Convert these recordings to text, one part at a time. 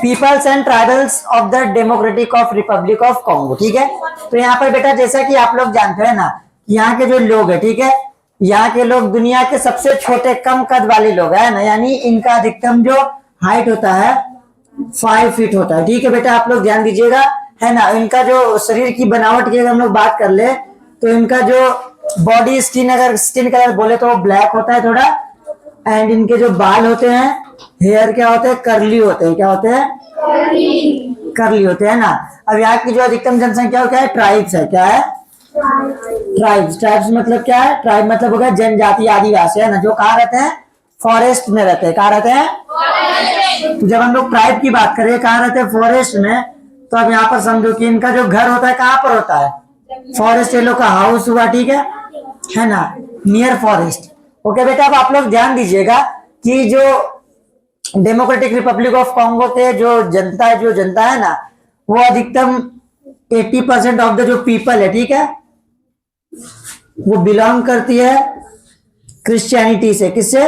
Peoples and tribals of the democratic of republic of Congo. ठीक है, तो यहाँ पर बेटा जैसा कि आप लोग जानते हैं ना, यहाँ के जो लोग है, ठीक है, यहाँ के लोग दुनिया के सबसे छोटे कम कद वाले लोग है ना, यानी इनका अधिकतम जो हाइट होता है 5 फीट होता है। ठीक है बेटा, आप लोग ध्यान दीजिएगा, है ना। इनका जो शरीर की बनावट की अगर हम लोग बात कर ले तो इनका जो बॉडी स्किन, अगर स्किन कलर बोले तो ब्लैक होता है थोड़ा, एंड इनके जो बाल होते हैं, हेयर क्या होते हैं, करली होते हैं। क्या होते हैं? करली होते हैं ना। अब यहाँ की जो अधिकतम जनसंख्या क्या है, ट्राइब्स है। क्या है? ट्राइब्स। ट्राइब्स मतलब क्या है? ट्राइब मतलब हो गया जनजाति, आदिवासी, है ना, जो कहाँ रहते हैं, फॉरेस्ट में रहते हैं। कहाँ रहते हैं? तो जब हम लोग ट्राइब की बात करें कहाँ रहते हैं, फॉरेस्ट में, तो अब यहाँ पर समझो कि इनका जो घर होता है कहाँ पर होता है, फॉरेस्ट। ये लोग का हाउस हुआ, ठीक है ना, नियर फॉरेस्ट। ओके बेटा, अब आप लोग ध्यान दीजिएगा कि जो डेमोक्रेटिक रिपब्लिक ऑफ कॉन्गो के जो जनता है ना, वो अधिकतम 80% ऑफ द जो पीपल है, ठीक है, वो बिलोंग करती है क्रिश्चियनिटी से। किससे?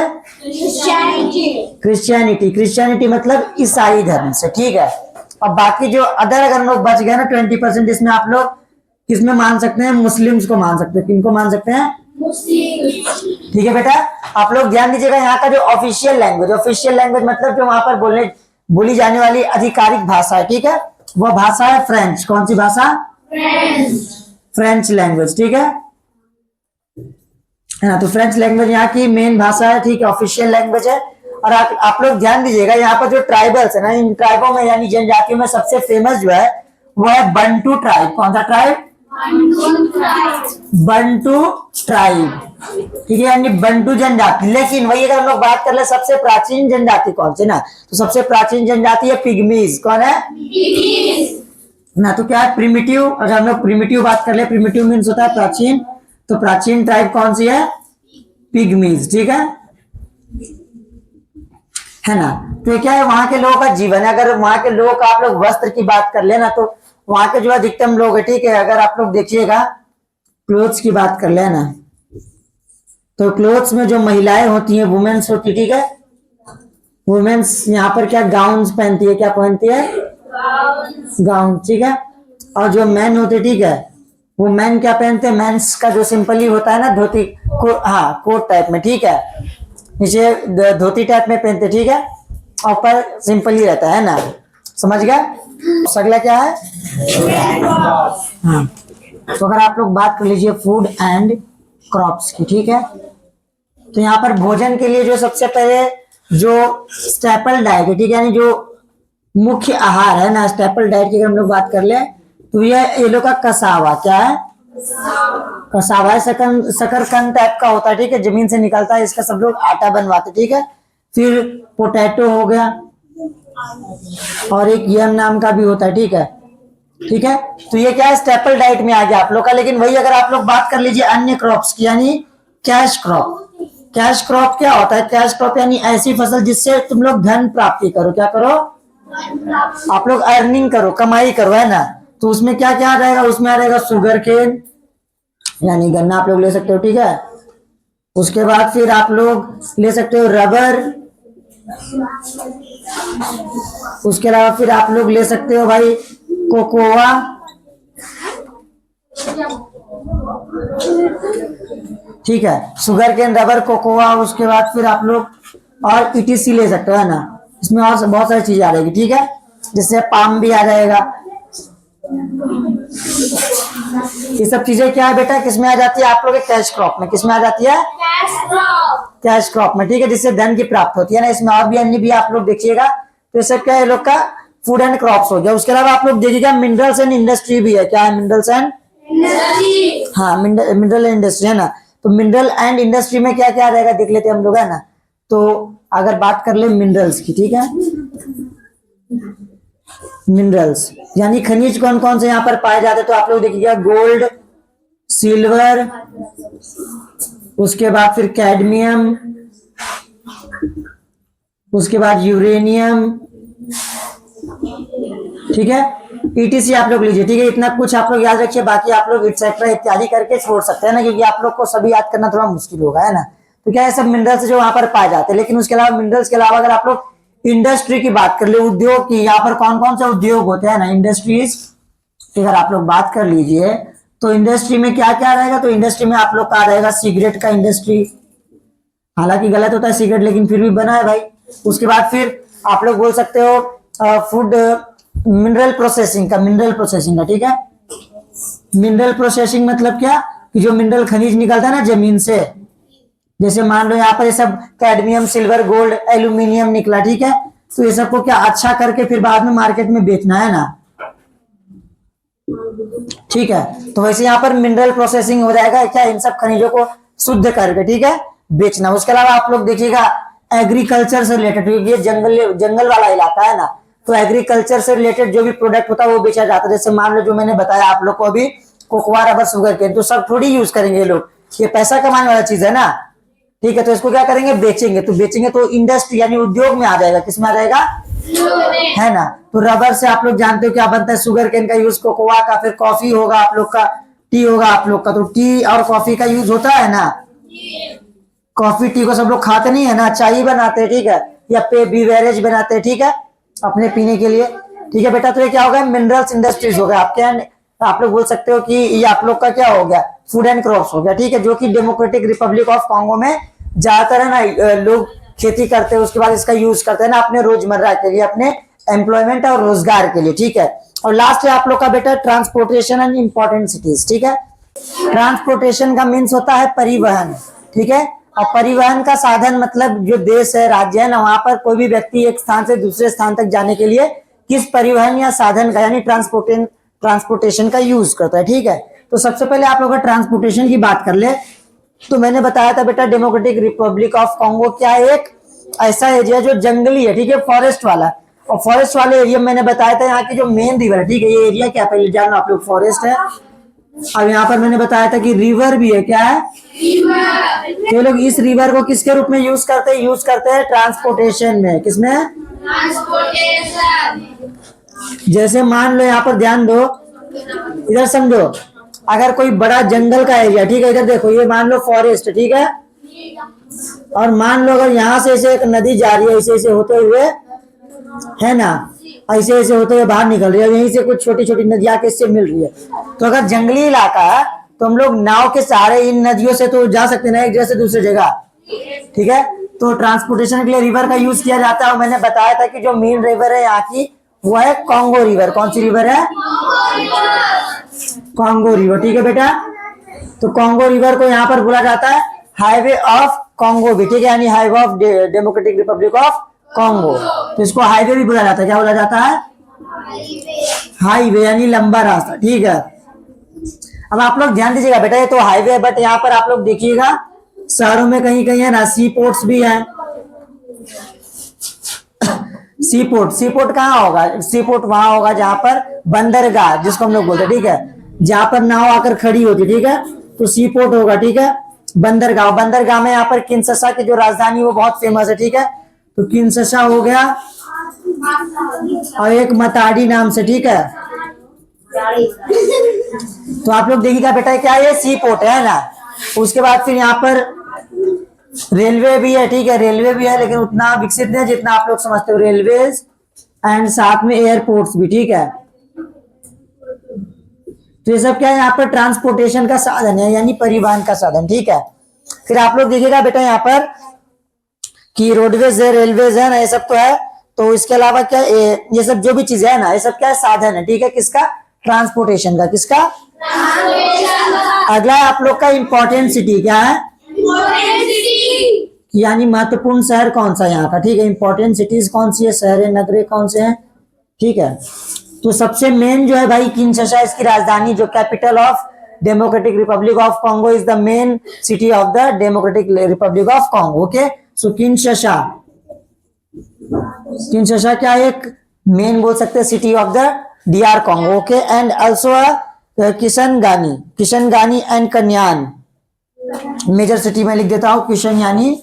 क्रिश्चियनिटी मतलब ईसाई धर्म से। ठीक है, और बाकी जो अदर अगर लोग बच गए ना 20%, इसमें आप लोग किसमें मान सकते हैं, मुस्लिम्स को मान सकते हैं। किनको मान सकते हैं? ठीक है बेटा, आप लोग ध्यान दीजिएगा, यहाँ का जो ऑफिशियल लैंग्वेज मतलब जो वहां पर बोली जाने वाली आधिकारिक भाषा है, ठीक है, वो भाषा है फ्रेंच। कौन सी भाषा? French language. ठीक है ना, तो फ्रेंच लैंग्वेज यहाँ की मेन भाषा है, ठीक है, ऑफिशियल लैंग्वेज है। और आप लोग ध्यान दीजिएगा, यहाँ पर जो ट्राइबल्स है ना, इन ट्राइबों में यानी जनजातियों में सबसे फेमस जो है वो है बंटू ट्राइब। कौन सा ट्राइब? बंटू ट्राइब। ठीक है, यानी बंटू जनजाति। लेकिन वही अगर हम लोग बात कर ले सबसे प्राचीन जनजाति कौन सी ना, तो सबसे प्राचीन जनजाति है पिग्मीज। कौन है? ना, तो क्या है, प्रिमिटिव। अगर हम लोग प्रिमिटिव बात कर ले, प्रिमिटिव मीन्स होता है प्राचीन, तो प्राचीन ट्राइब कौन सी है? पिग्मीज। ठीक है ना। तो क्या है, वहां के लोगों का जीवन है। अगर वहां के लोगों का आप लोग वस्त्र की बात कर लेना, तो वहां के जो अधिकतम लोग है, ठीक है, अगर आप लोग देखिएगा क्लोथ्स की बात कर लेना, तो क्लोथ्स में जो महिलाएं होती हैं, वुमेन्स होती है, ठीक है, वुमेन्स यहाँ पर क्या गाउन्स पहनती है। क्या पहनती है? गाउन। ठीक है, और जो मैन होते, ठीक है, वो मैन क्या पहनते हैं, मेंस का जो सिंपली होता है ना, धोती कोट टाइप में, ठीक है, नीचे धोती टाइप में पहनते, ठीक है, और ऊपर सिंपली रहता है ना, समझ गया। अगला क्या है? हाँ, तो अगर आप लोग बात कर लीजिए फूड एंड क्रॉप्स की, ठीक है, तो यहाँ पर भोजन के लिए जो सबसे पहले जो स्टेपल डाइट है, ठीक है, यानी जो मुख्य आहार है ना, स्टेपल डाइट की अगर हम लोग बात कर ले, तो ये लोग का कसावा। क्या है? कसावा है, शकरकंद टाइप का होता है, ठीक है, जमीन से निकलता है, इसका सब लोग आटा बनवाते, ठीक है। फिर पोटैटो हो गया, और एक यम नाम का भी होता है, ठीक है। तो ये क्या है, स्टेपल डाइट में आ गया आप लोग का। लेकिन वही अगर आप लोग बात कर लीजिए अन्य क्रॉप्स की, यानी कैश क्रॉप। कैश क्रॉप क्या होता है? कैश क्रॉप यानी ऐसी फसल जिससे तुम लोग धन प्राप्ति करो। क्या करो? आप लोग अर्निंग करो, कमाई करो, है ना। तो उसमें क्या क्या आ जाएगा? उसमें आ जाएगा शुगर केन, यानी गन्ना आप लोग ले सकते हो, ठीक है। उसके बाद फिर आप लोग ले सकते हो रबर। उसके अलावा फिर आप लोग ले सकते हो भाई कोकोआ, ठीक है, शुगर केन, रबर, कोकोआ। उसके बाद फिर आप लोग और ईटीसी ले सकते हो, है ना। इसमें और बहुत सारी चीजें आ जाएगी, ठीक है, जिससे पाम भी आ जाएगा। ये सब चीजें क्या है बेटा, किसमें आ जाती है आप लोग? कैश क्रॉप में। किसमें आ जाती है? कैश क्रॉप में, ठीक है, जिससे धन की प्राप्ति होती है ना। इसमें और भी अन्य भी आप लोग देखिएगा, तो ये सब क्या है, लोग का फूड एंड क्रॉप्स हो गया। उसके अलावा आप लोग देखिएगा मिनरल्स एंड इंडस्ट्री भी है। क्या है? Minerals and industry. हाँ, मिनरल एंड इंडस्ट्री, है ना। तो मिनरल एंड इंडस्ट्री में क्या क्या आ जाएगा देख लेते हैं हम लोग, है ना। तो अगर बात कर ले मिनरल्स की, ठीक है, मिनरल्स यानी खनिज कौन कौन से यहाँ पर पाए जाते हैं, तो आप लोग देखिएगा गोल्ड, सिल्वर, उसके बाद फिर कैडमियम, उसके बाद यूरेनियम, ठीक है, ईटीसी आप लोग लीजिए, ठीक है। इतना कुछ आप लोग याद रखिए, बाकी आप लोग एक्सेट्रा इत्यादि करके छोड़ सकते हैं ना, क्योंकि आप लोग को सभी याद करना थोड़ा मुश्किल होगा, है ना। तो क्या है, सब मिनरल्स जो वहां पर पाए जाते हैं। लेकिन उसके अलावा मिनरल्स के अलावा अगर आप लोग इंडस्ट्री की बात कर ले, उद्योग की, यहाँ पर कौन कौन से उद्योग होते हैं ना, इंडस्ट्रीज की अगर आप लोग बात कर लीजिए तो इंडस्ट्री में क्या क्या रहेगा, तो इंडस्ट्री में आप लोग का रहेगा सिगरेट का इंडस्ट्री, हालांकि गलत होता है सिगरेट लेकिन फिर भी बना है भाई। उसके बाद फिर आप लोग बोल सकते हो फूड मिनरल प्रोसेसिंग का, ठीक है। मिनरल प्रोसेसिंग मतलब क्या, कि जो मिनरल खनिज निकलता है ना जमीन से, जैसे मान लो यहाँ पर ये सब कैडमियम, सिल्वर, गोल्ड, एल्यूमिनियम निकला, ठीक है। तो ये सबको क्या अच्छा करके फिर बाद में मार्केट में बेचना है ना, ठीक है। तो वैसे यहाँ पर मिनरल प्रोसेसिंग हो जाएगा क्या, इन सब खनिजों को शुद्ध करके, ठीक है, बेचना। उसके अलावा आप लोग देखिएगा एग्रीकल्चर से रिलेटेड, क्योंकि ये जंगल वाला इलाका है ना, तो एग्रीकल्चर से रिलेटेड जो भी प्रोडक्ट होता है वो बेचा जाता है। जैसे मान लो जो मैंने बताया आप लोग को अभी, कोकोआ, रबर, शुगर केन, तो सब थोड़ी यूज करेंगे ये लोग, ये पैसा कमाने वाला चीज है ना, ठीक है। तो इसको क्या करेंगे, बेचेंगे। तो बेचेंगे तो इंडस्ट्री यानी उद्योग में आ जाएगा, किसमें आ जाएगा, है ना। तो रबर से आप लोग जानते हो क्या बनता है, शुगर केन का यूज, कोकोआ का, फिर कॉफी होगा आप लोग का, टी होगा आप लोग का। तो टी और कॉफी का यूज होता है ना, कॉफी टी को सब लोग खाते नहीं है ना, चाय बनाते हैं, ठीक है, या पे बीवरेज बनाते हैं, ठीक है, अपने पीने के लिए, ठीक है बेटा। तो ये क्या होगा, मिनरल्स इंडस्ट्रीज हो गया आपके, आप लोग बोल सकते हो कि ये आप लोग का क्या हो गया, फूड एंड क्रॉप्स हो गया, ठीक है, जो कि डेमोक्रेटिक रिपब्लिक ऑफ कॉन्गो में ज्यादातर है ना लोग खेती करते हैं। उसके बाद इसका यूज करते हैं ना अपने रोजमर्रा के लिए, अपने एम्प्लॉयमेंट और रोजगार के लिए, ठीक है। और लास्ट है आप लोग का बेटा ट्रांसपोर्टेशन एंड इम्पोर्टेंट सिटीज, ठीक है। ट्रांसपोर्टेशन का मीन्स होता है परिवहन, ठीक है। और परिवहन का साधन मतलब जो देश है, राज्य है ना, वहां पर कोई भी व्यक्ति एक स्थान से दूसरे स्थान तक जाने के लिए किस परिवहन या साधन का यानी ट्रांसपोर्टेशन का यूज करता है, ठीक है। तो सबसे पहले आप लोग ट्रांसपोर्टेशन की बात कर ले, तो मैंने बताया था बेटा डेमोक्रेटिक रिपब्लिक ऑफ कॉन्गो क्या है, एक ऐसा एरिया जो जंगली है, ठीक है, फॉरेस्ट वाला। और फॉरेस्ट वाले एरिया मैंने बताया था यहाँ की जो मेन रिवर है, ठीक है, ये एरिया क्या पहले जानो आप लोग, फॉरेस्ट है। अब यहाँ पर मैंने बताया था कि रिवर भी है, क्या है, तो लोग इस रिवर को किसके रूप में यूज करते हैं, ट्रांसपोर्टेशन में, किसमें, ट्रांसपोर्टेशन। जैसे मान लो यहाँ पर ध्यान दो, इधर समझो, अगर कोई बड़ा जंगल का एरिया, ठीक है, इधर देखो, ये मान लो फॉरेस्ट, ठीक है, और मान लो अगर यहाँ से ऐसे एक नदी जा रही है, ऐसे ऐसे होते हुए, है ना, ऐसे ऐसे होते हुए बाहर निकल रही है, यहीं से कुछ छोटी छोटी नदियां किससे मिल रही है। तो अगर जंगली इलाका है तो हम लोग नाव के सहारे इन नदियों से तो जा सकते ना एक जगह से दूसरी जगह, ठीक है। तो ट्रांसपोर्टेशन के लिए रिवर का यूज किया जाता है। और मैंने बताया था कि जो मेन रिवर है यहाँ की वो है कॉन्गो रिवर। कौन सी रिवर है, कॉन्गो रिवर, ठीक है बेटा। तो कॉन्गो रिवर को यहाँ पर बोला जाता है हाईवे ऑफ कॉन्गो भी, ठीक है, यानी highway of Democratic Republic of Congo. तो इसको हाईवे भी बोला जाता है, क्या बोला जाता है, हाईवे यानी लंबा रास्ता, ठीक है। अब आप लोग ध्यान दीजिएगा बेटा, ये तो हाईवे है, बट यहाँ पर आप लोग देखिएगा शहरों में कहीं कहीं है ना सी पोर्ट्स भी हैं। सी पोर्ट कहाँ होगा, सी पोर्ट वहां होगा जहां पर बंदरगाह, जिसको हम लोग बोलते हैं, ठीक है, जहां पर नाव आकर खड़ी होती, ठीक है, तो सी पोर्ट होगा, ठीक है। बंदरगाह में यहाँ पर किंशसा की जो राजधानी वो बहुत फेमस है, ठीक है, तो किंशसा हो गया, और एक मताडी नाम से, ठीक है। तो आप लोग देखिएगा बेटा क्या ये सी पोर्ट है ना। उसके बाद फिर यहाँ पर रेलवे भी है, ठीक है, रेलवे भी है लेकिन उतना विकसित नहीं जितना आप लोग समझते हो, रेलवेज एंड साथ में एयरपोर्ट्स भी, ठीक है। तो ये सब क्या है, यहाँ पर ट्रांसपोर्टेशन का साधन है यानी परिवहन का साधन, ठीक है। फिर आप लोग देखिएगा बेटा यहाँ पर कि रोडवेज है, रेलवेज है ना, ये सब तो है। तो इसके अलावा क्या ये सब जो भी चीजें है ना, ये सब क्या है, साधन है, ठीक है, किसका, ट्रांसपोर्टेशन का, किसका। अगला है आप लोग का इंपॉर्टेंट सिटी, क्या है, यानी महत्वपूर्ण शहर कौन सा यहाँ का, ठीक है। इंपॉर्टेंट सिटीज कौन सी है, शहर नगरे कौन से हैं, ठीक है। तो सबसे मेन जो है भाई किंशसा, इसकी राजधानी जो capital of Democratic Republic of Congo is the main city of the Democratic Republic of Congo, okay. So Kinshasa क्या एक मेन बोल सकते हैं city of the DR Congo, okay. And also Kisangani and कन्यान, मेजर सिटी में लिख देता हूं किशनयानी,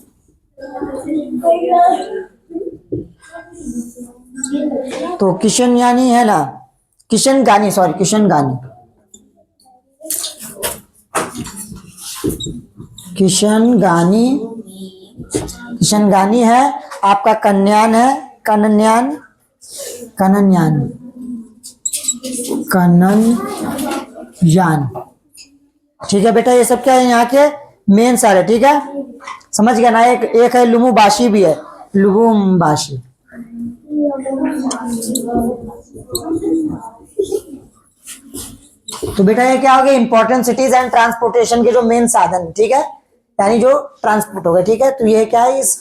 तो किशनयानी है ना, किशनगानी है आपका, कन्यान है, कनन्यान, कनन्यान, कननयान। ठीक है बेटा, ये सब क्या है यहाँ के मेन सारे, ठीक है, समझ गया ना। एक है लुमुबाशी भी है, लुमुबाशी। तो बेटा ये क्या हो गया, इंपॉर्टेंट सिटीज एंड ट्रांसपोर्टेशन के जो मेन साधन, ठीक है, यानी जो ट्रांसपोर्ट हो गए, ठीक है। तो ये क्या है, इस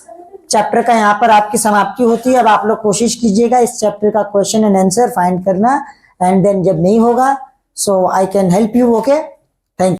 चैप्टर का यहाँ पर आपकी समाप्ति होती है। अब आप लोग कोशिश कीजिएगा इस चैप्टर का क्वेश्चन एंड आंसर फाइंड करना, एंड देन जब नहीं होगा so I can help you, okay.